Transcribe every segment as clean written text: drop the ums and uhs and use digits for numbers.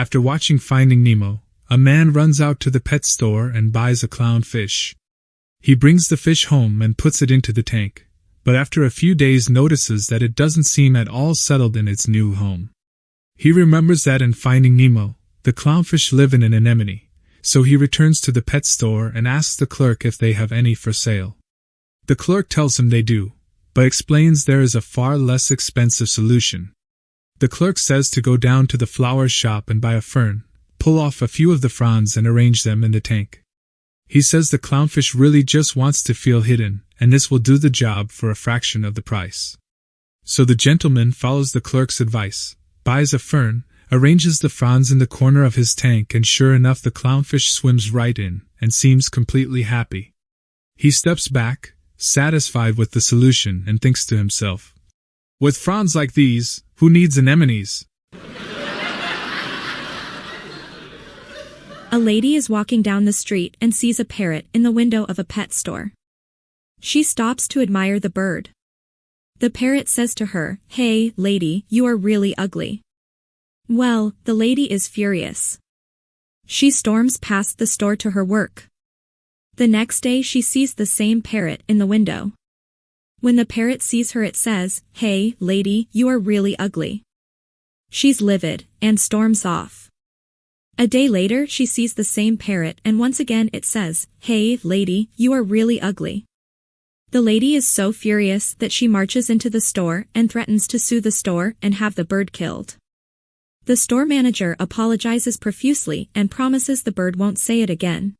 After watching Finding Nemo, a man runs out to the pet store and buys a clownfish. He brings the fish home and puts it into the tank, but after a few days notices that it doesn't seem at all settled in its new home. He remembers that in Finding Nemo, the clownfish live in an anemone, so he returns to the pet store and asks the clerk if they have any for sale. The clerk tells him they do, but explains there is a far less expensive solution. The clerk says to go down to the flower shop and buy a fern, pull off a few of the fronds and arrange them in the tank. He says the clownfish really just wants to feel hidden, and this will do the job for a fraction of the price. So the gentleman follows the clerk's advice, buys a fern, arranges the fronds in the corner of his tank, and sure enough the clownfish swims right in, and seems completely happy. He steps back, satisfied with the solution, and thinks to himself, "With fronds like these, who needs anemones?" A lady is walking down the street and sees a parrot in the window of a pet store. She stops to admire the bird. The parrot says to her, "Hey, lady, you are really ugly." Well, the lady is furious. She storms past the store to her work. The next day she sees the same parrot in the window. When the parrot sees her it says, "Hey, lady, you are really ugly." She's livid, and storms off. A day later she sees the same parrot and once again it says, "Hey, lady, you are really ugly." The lady is so furious that she marches into the store and threatens to sue the store and have the bird killed. The store manager apologizes profusely and promises the bird won't say it again.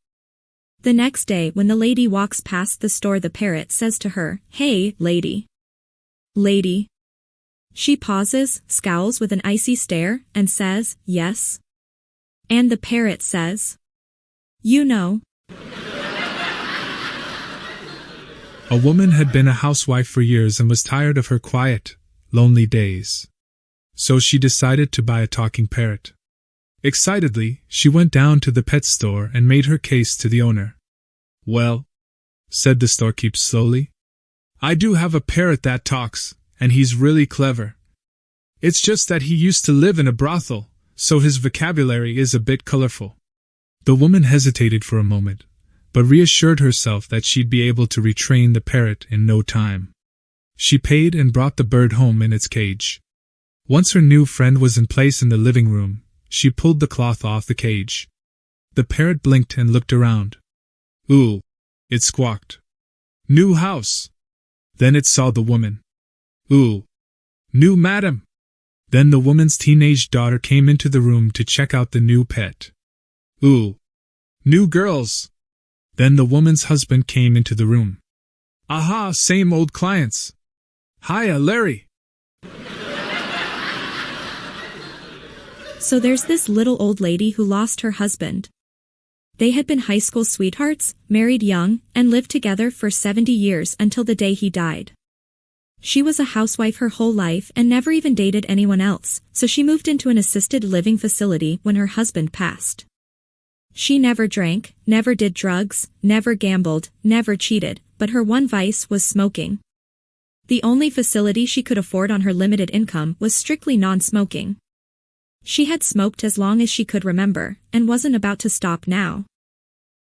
The next day when the lady walks past the store the parrot says to her, "Hey, lady." "Lady." She pauses, scowls with an icy stare, and says, "Yes." And the parrot says, "You know." A woman had been a housewife for years and was tired of her quiet, lonely days. So she decided to buy a talking parrot. Excitedly, she went down to the pet store and made her case to the owner. "Well," said the storekeeper slowly, "I do have a parrot that talks, and he's really clever. It's just that he used to live in a brothel, so his vocabulary is a bit colorful." The woman hesitated for a moment, but reassured herself that she'd be able to retrain the parrot in no time. She paid and brought the bird home in its cage. Once her new friend was in place in the living room, she pulled the cloth off the cage. The parrot blinked and looked around. "Ooh," it squawked. "New house." Then it saw the woman. "Ooh, new madam." Then the woman's teenage daughter came into the room to check out the new pet. "Ooh, new girls." Then the woman's husband came into the room. "Aha, same old clients. Hiya, Larry." So there's this little old lady who lost her husband. They had been high school sweethearts, married young, and lived together for 70 years until the day he died. She was a housewife her whole life and never even dated anyone else, so she moved into an assisted living facility when her husband passed. She never drank, never did drugs, never gambled, never cheated, but her one vice was smoking. The only facility she could afford on her limited income was strictly non-smoking. She had smoked as long as she could remember, and wasn't about to stop now.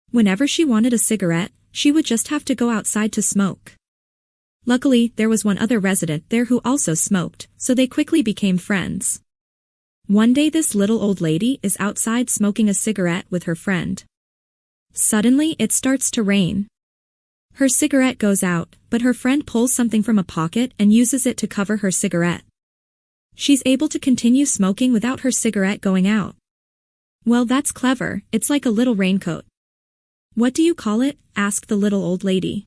Whenever she wanted a cigarette, she would just have to go outside to smoke. Luckily, there was one other resident there who also smoked, so they quickly became friends. One day this little old lady is outside smoking a cigarette with her friend. Suddenly it starts to rain. Her cigarette goes out, but her friend pulls something from a pocket and uses it to cover her cigarette. She's able to continue smoking without her cigarette going out. "Well, that's clever, it's like a little raincoat." "What do you call it?" asked the little old lady.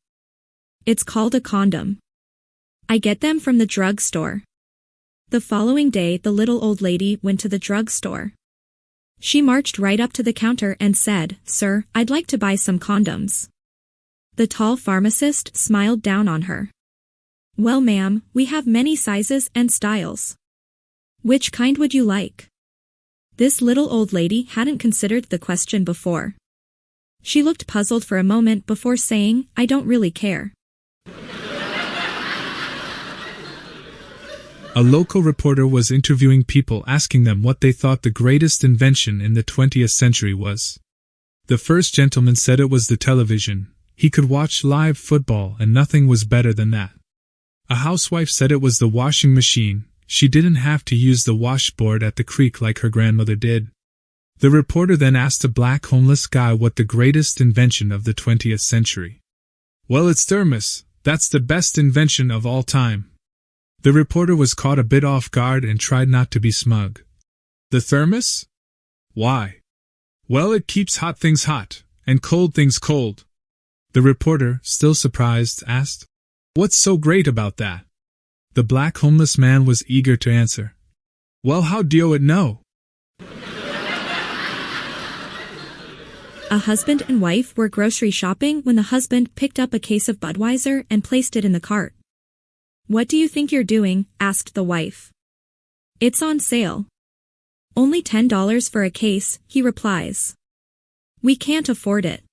"It's called a condom. I get them from the drugstore." The following day the little old lady went to the drugstore. She marched right up to the counter and said, "Sir, I'd like to buy some condoms." The tall pharmacist smiled down on her. "Well, ma'am, we have many sizes and styles. Which kind would you like?" This little old lady hadn't considered the question before. She looked puzzled for a moment before saying, "I don't really care." A local reporter was interviewing people, asking them what they thought the greatest invention in the 20th century was. The first gentleman said it was the television. He could watch live football and nothing was better than that. A housewife said it was the washing machine. She didn't have to use the washboard at the creek like her grandmother did. The reporter then asked a black homeless guy what the greatest invention of the 20th century. Well, it's thermos. That's the best invention of all time. The reporter was caught a bit off guard and tried not to be smug. The thermos? Why? Well, it keeps hot things hot, and cold things cold. The reporter, still surprised, asked, What's so great about that? The black homeless man was eager to answer. Well, how do you know? A husband and wife were grocery shopping when the husband picked up a case of Budweiser and placed it in the cart. What do you think you're doing? Asked the wife. It's on sale. Only $10 for a case, he replies. We can't afford it.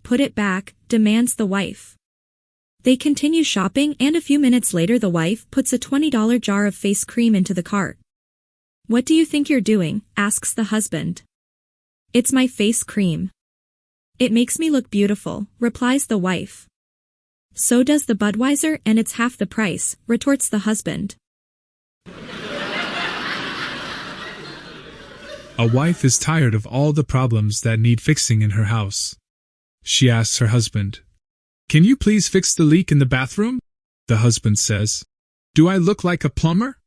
Put it back, demands the wife. They continue shopping and a few minutes later the wife puts a $20 jar of face cream into the cart. What do you think you're doing? Asks the husband. It's my face cream. It makes me look beautiful, replies the wife. So does the Budweiser and it's half the price, retorts the husband. A wife is tired of all the problems that need fixing in her house. She asks her husband, Can you please fix the leak in the bathroom? The husband says, Do I look like a plumber?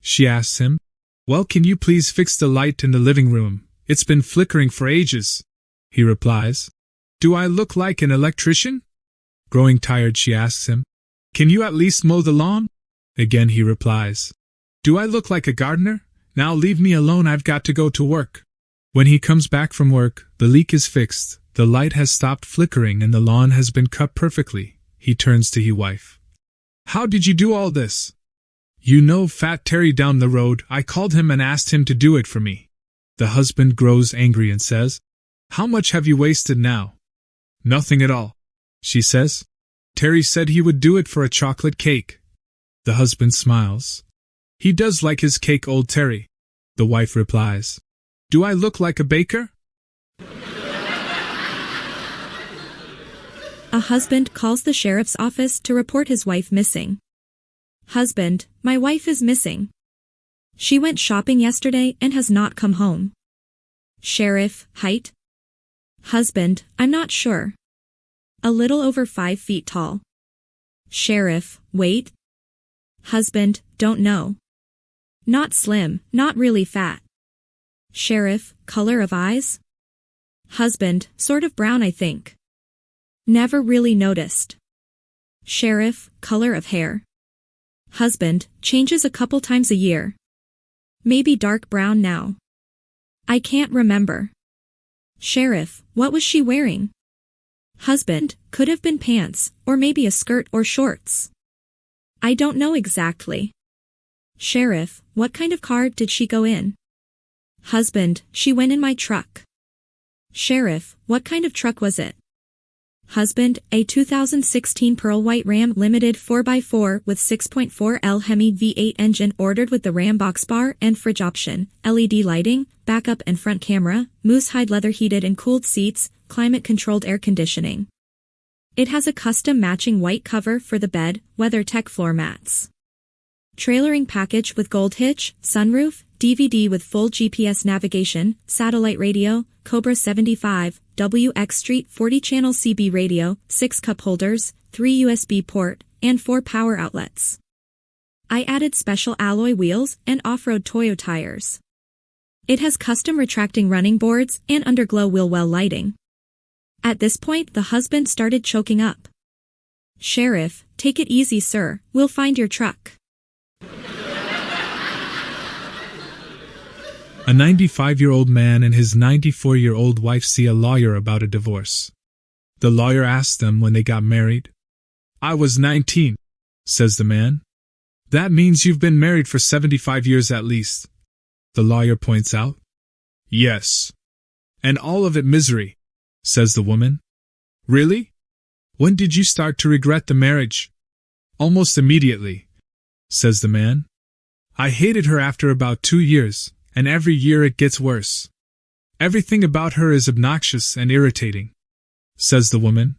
She asks him, Well, can you please fix the light in the living room? It's been flickering for ages. He replies, Do I look like an electrician? Growing tired, she asks him, Can you at least mow the lawn? Again he replies, Do I look like a gardener? Now leave me alone, I've got to go to work. When he comes back from work, the leak is fixed, the light has stopped flickering and the lawn has been cut perfectly. He turns to his wife. How did you do all this? You know Fat Terry down the road, I called him and asked him to do it for me. The husband grows angry and says, How much have you wasted now? Nothing at all, she says. Terry said he would do it for a chocolate cake. The husband smiles. He does like his cake, old Terry. The wife replies, Do I look like a baker? A husband calls the sheriff's office to report his wife missing. Husband, my wife is missing. She went shopping yesterday and has not come home. Sheriff, height? Husband, I'm not sure. A little over 5 feet tall. Sheriff, weight? Husband, don't know. Not slim, not really fat. Sheriff, color of eyes? Husband, sort of brown, I think. Never really noticed. Sheriff, color of hair? Husband, changes a couple times a year. Maybe dark brown now. I can't remember. Sheriff, what was she wearing? Husband, could have been pants, or maybe a skirt or shorts. I don't know exactly. Sheriff, what kind of car did she go in? Husband, she went in my truck. Sheriff, what kind of truck was it? Husband, a 2016 Pearl White Ram Limited 4x4 with 6.4L Hemi V8 engine ordered with the Ram box bar and fridge option, LED lighting, backup and front camera, moose hide leather heated and cooled seats, climate-controlled air conditioning. It has a custom matching white cover for the bed, WeatherTech floor mats. Trailering package with gold hitch, sunroof, DVD with full GPS navigation, satellite radio, Cobra 75, WX Street 40-channel CB radio, 6 cup holders, 3 USB port, and 4 power outlets. I added special alloy wheels and off-road Toyo tires. It has custom retracting running boards and underglow wheel well lighting. At this point the husband started choking up. Sheriff, take it easy sir, we'll find your truck. A 95-year-old man and his 94-year-old wife see a lawyer about a divorce. The lawyer asks them when they got married. I was 19, says the man. That means you've been married for 75 years at least. The lawyer points out. Yes. And all of it misery, says the woman. Really? When did you start to regret the marriage? Almost immediately, says the man. I hated her after about 2 years, and every year it gets worse. Everything about her is obnoxious and irritating," says the woman.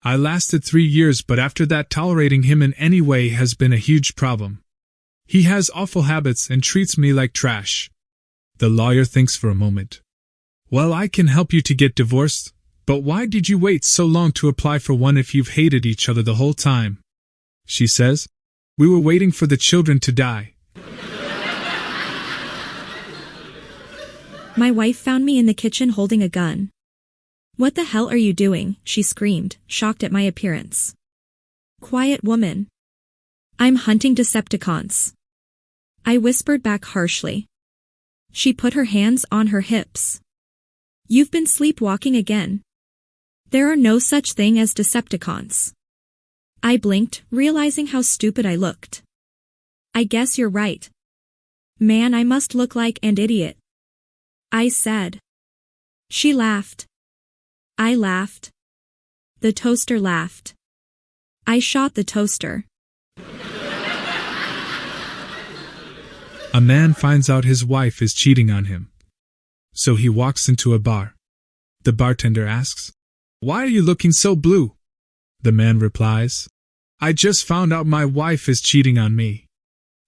"I lasted 3 years, but after that tolerating him in any way has been a huge problem. He has awful habits and treats me like trash." The lawyer thinks for a moment. "Well, I can help you to get divorced, but why did you wait so long to apply for one if you've hated each other the whole time?" She says, "We were waiting for the children to die." My wife found me in the kitchen holding a gun. "What the hell are you doing?" she screamed, shocked at my appearance. "Quiet, woman. I'm hunting Decepticons," I whispered back harshly. She put her hands on her hips. "You've been sleepwalking again. There are no such thing as Decepticons." I blinked, realizing how stupid I looked. "I guess you're right. Man, I must look like an idiot," I said. She laughed. I laughed. The toaster laughed. I shot the toaster. A man finds out his wife is cheating on him. So he walks into a bar. The bartender asks, "Why are you looking so blue?" The man replies, "I just found out my wife is cheating on me.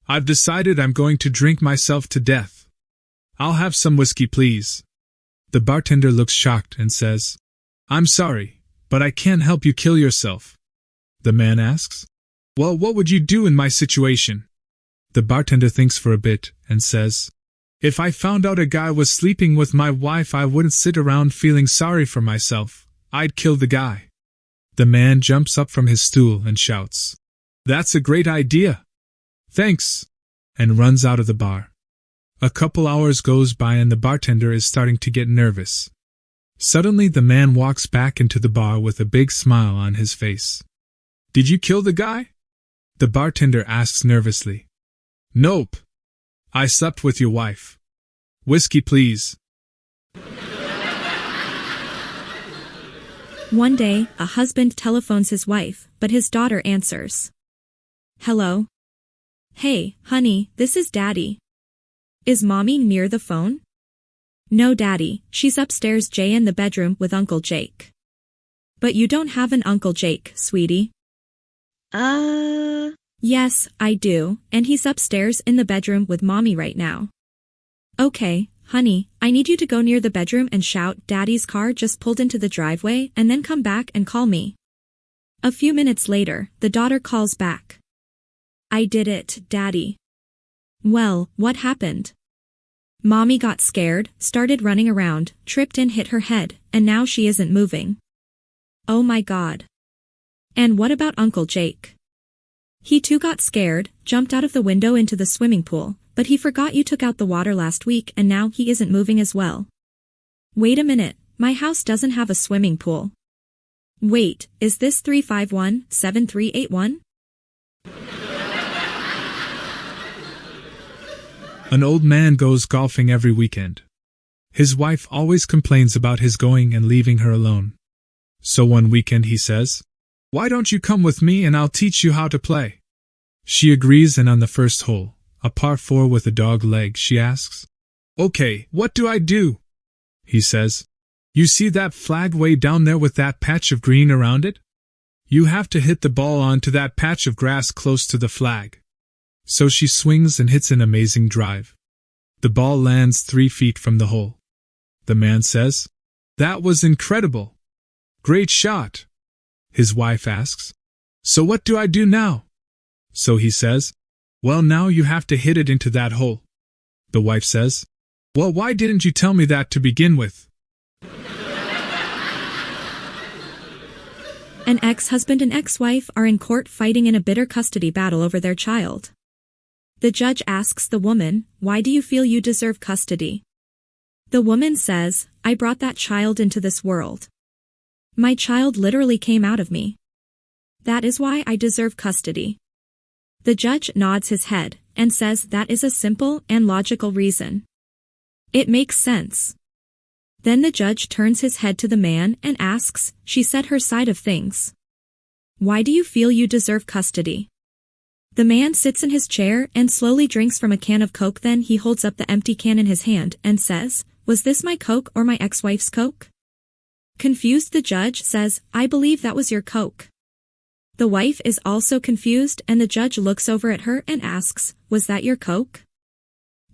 I've decided I'm going to drink myself to death. I'll have some whiskey, please." The bartender looks shocked and says, "I'm sorry, but I can't help you kill yourself." The man asks, "Well, what would you do in my situation?" The bartender thinks for a bit and says, "If I found out a guy was sleeping with my wife, I wouldn't sit around feeling sorry for myself. I'd kill the guy." The man jumps up from his stool and shouts, "That's a great idea. Thanks," and runs out of the bar. A couple hours goes by and the bartender is starting to get nervous. Suddenly the man walks back into the bar with a big smile on his face. "Did you kill the guy?" The bartender asks nervously. "Nope. I slept with your wife. Whiskey, please." One day, a husband telephones his wife, but his daughter answers. "Hello? Hey, honey, this is Daddy. Is Mommy near the phone?" "No, Daddy, she's upstairs in the bedroom with Uncle Jake." "But you don't have an Uncle Jake, sweetie." "Yes, I do, and he's upstairs in the bedroom with Mommy right now." "Okay, honey, I need you to go near the bedroom and shout, 'Daddy's car just pulled into the driveway,' and then come back and call me." A few minutes later, the daughter calls back. "I did it, Daddy." "Well, what happened?" "Mommy got scared, started running around, tripped and hit her head, and now she isn't moving." "Oh my God. And what about Uncle Jake?" "He too got scared, jumped out of the window into the swimming pool, but he forgot you took out the water last week and now he isn't moving as well." "Wait a minute, my house doesn't have a swimming pool." "Wait, is this 351-7381? An old man goes golfing every weekend. His wife always complains about his going and leaving her alone. So one weekend he says, "Why don't you come with me and I'll teach you how to play?" She agrees, and on the first hole, a par 4 with a dog leg, she asks, "Okay, what do I do?" He says, "You see that flag way down there with that patch of green around it? You have to hit the ball onto that patch of grass close to the flag." So she swings and hits an amazing drive. The ball lands 3 feet from the hole. The man says, "That was incredible. Great shot." His wife asks, "So what do I do now?" So he says, "Well, now you have to hit it into that hole." The wife says, "Well, why didn't you tell me that to begin with?" An ex-husband and ex-wife are in court fighting in a bitter custody battle over their child. The judge asks the woman, "Why do you feel you deserve custody?" The woman says, "I brought that child into this world. My child literally came out of me. That is why I deserve custody." The judge nods his head and says that is a simple and logical reason. It makes sense. Then the judge turns his head to the man and asks, "She said her side of things. Why do you feel you deserve custody?" The man sits in his chair and slowly drinks from a can of Coke. Then he holds up the empty can in his hand and says, "Was this my Coke or my ex-wife's Coke?" Confused, the judge says, "I believe that was your Coke." The wife is also confused and the judge looks over at her and asks, "Was that your Coke?"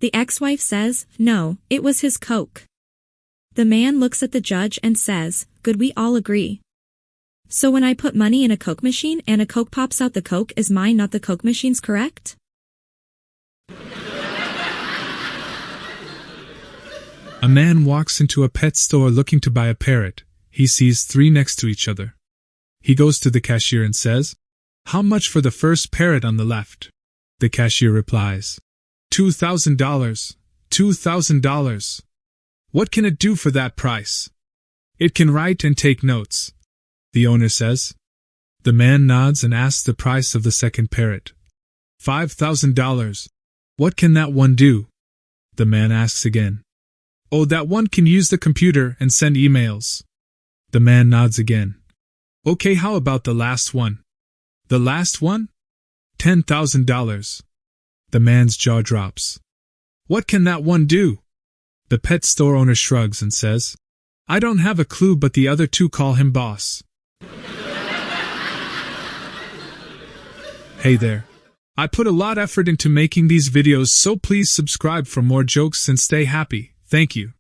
The ex-wife says, "No, it was his Coke." The man looks at the judge and says, "Good, we all agree. So when I put money in a Coke machine and a Coke pops out, the Coke is mine, not the Coke machine's, correct?" A man walks into a pet store looking to buy a parrot. He sees 3 next to each other. He goes to the cashier and says, "How much for the first parrot on the left?" The cashier replies, $2,000, $2,000. What can it do for that price? It can write and take notes, the owner says. The man nods and asks the price of the second parrot. $5,000. What can that one do? The man asks again. Oh, that one can use the computer and send emails. The man nods again. Okay, how about the last one? The last one? $10,000. The man's jaw drops. What can that one do? The pet store owner shrugs and says, I don't have a clue, but the other 2 call him boss. Hey there. I put a lot of effort into making these videos, so please subscribe for more jokes and stay happy. Thank you.